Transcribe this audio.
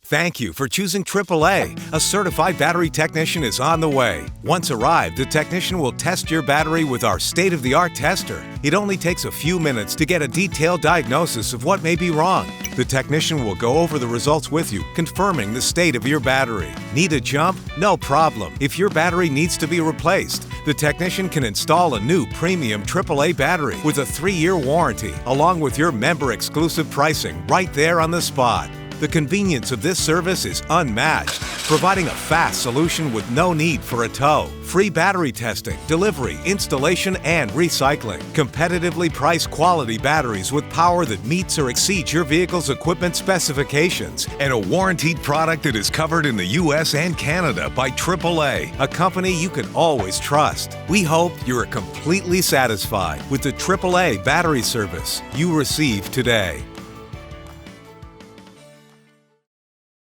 Thank you for choosing AAA. A certified battery technician is on the way. Once arrived, the technician will test your battery with our state-of-the-art tester. It only takes a few minutes to get a detailed diagnosis of what may be wrong. The technician will go over the results with you, confirming the state of your battery. Need a jump? No problem. If your battery needs to be replaced, the technician can install a new premium AAA battery with a 3-year warranty, along with your member-exclusive pricing right there on the spot. The convenience of this service is unmatched, providing a fast solution with no need for a tow. Free battery testing, delivery, installation, and recycling. Competitively priced quality batteries with power that meets or exceeds your vehicle's equipment specifications. And a warranted product that is covered in the U.S. and Canada by AAA, a company you can always trust. We hope you're completely satisfied with the AAA battery service you receive today.